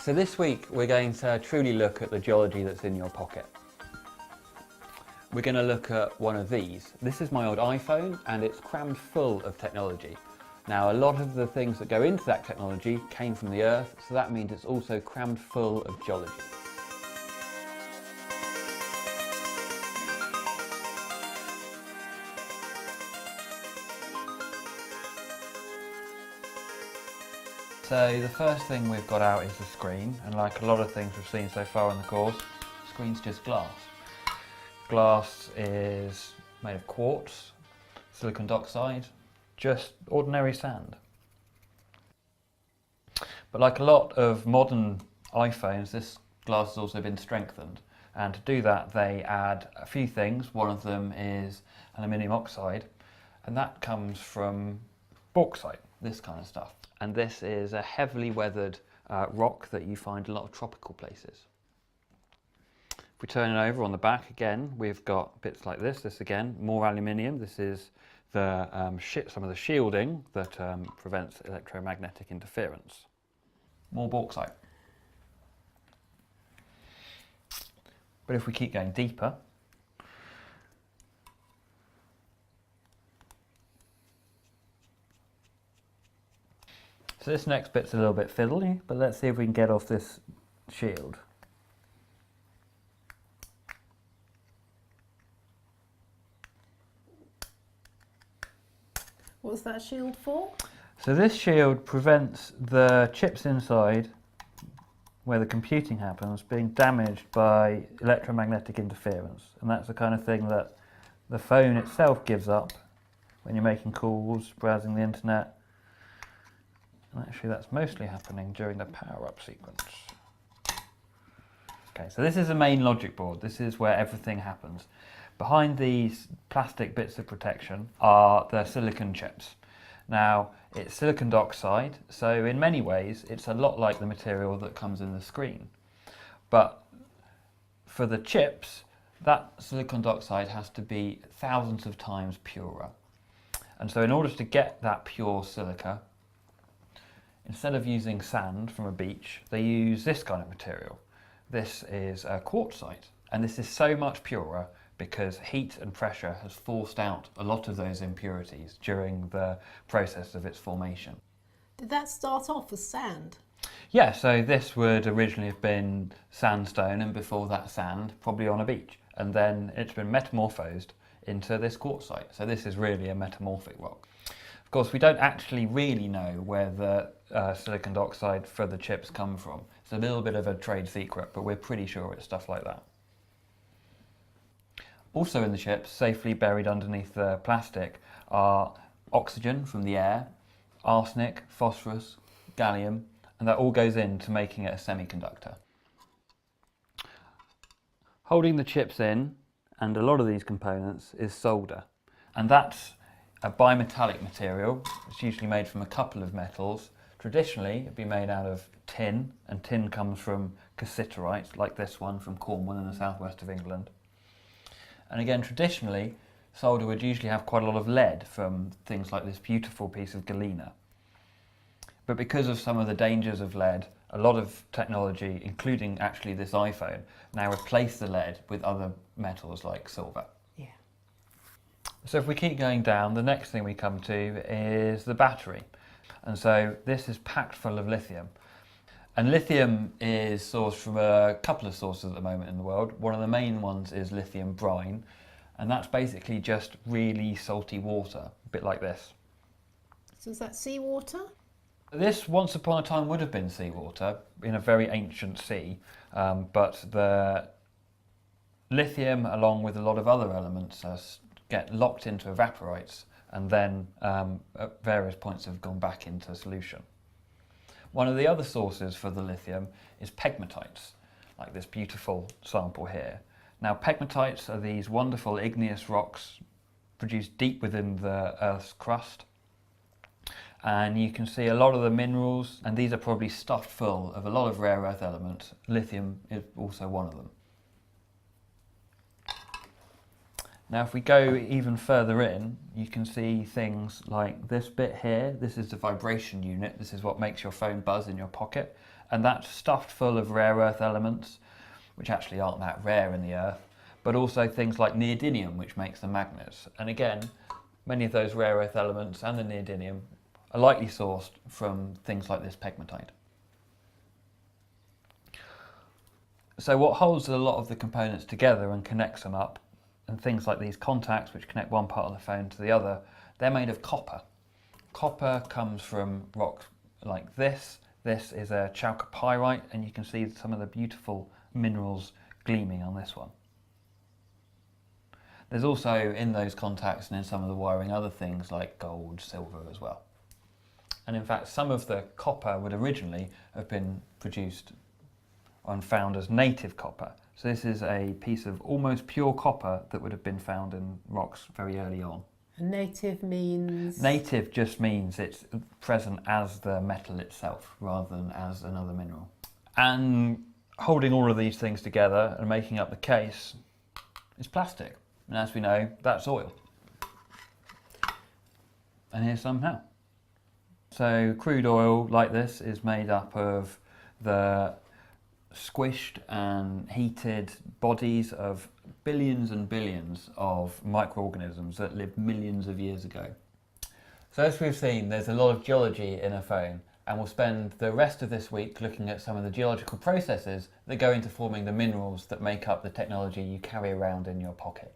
So this week we're going to truly look at the geology that's in your pocket. We're going to look at one of these. This is my old iPhone and it's crammed full of technology. Now a lot of the things that go into that technology came from the Earth, so that means it's also crammed full of geology. So the first thing we've got out is the screen, and like a lot of things we've seen so far in the course, the screen's just glass. Glass is made of quartz, silicon dioxide, just ordinary sand. But like a lot of modern iPhones, this glass has also been strengthened, and to do that they add a few things. One of them is aluminium oxide, and that comes from bauxite, this kind of stuff. And this is a heavily weathered rock that you find in a lot of tropical places. If we turn it over on the back again, we've got bits like this. This again, more aluminium. This is the some of the shielding that prevents electromagnetic interference. More bauxite. But if we keep going deeper, so this next bit's a little bit fiddly, but let's see if we can get off this shield. What's that shield for? So this shield prevents the chips inside, where the computing happens, being damaged by electromagnetic interference. And that's the kind of thing that the phone itself gives up when you're making calls, browsing the internet. And actually that's mostly happening during the power-up sequence. Okay, so this is the main logic board. This is where everything happens. Behind these plastic bits of protection are the silicon chips. Now, it's silicon dioxide, so in many ways it's a lot like the material that comes in the screen. But for the chips, that silicon dioxide has to be thousands of times purer. And so in order to get that pure silica, instead of using sand from a beach, they use this kind of material. This is quartzite, and this is so much purer because heat and pressure has forced out a lot of those impurities during the process of its formation. Did that start off as sand? Yeah, so this would originally have been sandstone, and before that sand, probably on a beach. And then it's been metamorphosed into this quartzite. So this is really a metamorphic rock. Of course, we don't actually really know where the silicon dioxide for the chips come from. It's a little bit of a trade secret, but we're pretty sure it's stuff like that. Also in the chips, safely buried underneath the plastic, are oxygen from the air, arsenic, phosphorus, gallium, and that all goes into making it a semiconductor. Holding the chips in, and a lot of these components, is solder. And that's a bimetallic material. It's usually made from a couple of metals. Traditionally, it'd be made out of tin, and tin comes from cassiterite, like this one from Cornwall in the southwest of England. And again, traditionally, solder would usually have quite a lot of lead from things like this beautiful piece of galena. But because of some of the dangers of lead, a lot of technology, including actually this iPhone, now replace the lead with other metals like silver. Yeah. So if we keep going down, the next thing we come to is the battery. And so this is packed full of lithium. And lithium is sourced from a couple of sources at the moment in the world. One of the main ones is lithium brine, and that's basically just really salty water, a bit like this. So is that seawater? This once upon a time would have been seawater in a very ancient sea, but the lithium, along with a lot of other elements, get locked into evaporites and then at various points have gone back into solution. One of the other sources for the lithium is pegmatites, like this beautiful sample here. Now pegmatites are these wonderful igneous rocks produced deep within the Earth's crust. And you can see a lot of the minerals, and these are probably stuffed full of a lot of rare earth elements. Lithium is also one of them. Now if we go even further in, you can see things like this bit here. This is the vibration unit. This is what makes your phone buzz in your pocket. and that's stuffed full of rare earth elements, which actually aren't that rare in the Earth, but also things like neodymium, which makes the magnets. And again, many of those rare earth elements and the neodymium are likely sourced from things like this pegmatite. So what holds a lot of the components together and connects them up, and things like these contacts which connect one part of the phone to the other, they're made of copper. Copper comes from rocks like this. This is a chalcopyrite, and you can see some of the beautiful minerals gleaming on this one. There's also in those contacts and in some of the wiring other things like gold, silver as well. And in fact, some of the copper would originally have been produced and found as native copper. So this is a piece of almost pure copper that would have been found in rocks very early on. And native means? Native just means it's present as the metal itself rather than as another mineral. And holding all of these things together and making up the case is plastic. And as we know, that's oil. And here's some now. So crude oil like this is made up of the squished and heated bodies of billions and billions of microorganisms that lived millions of years ago. So as we've seen, there's a lot of geology in a phone, and we'll spend the rest of this week looking at some of the geological processes that go into forming the minerals that make up the technology you carry around in your pocket.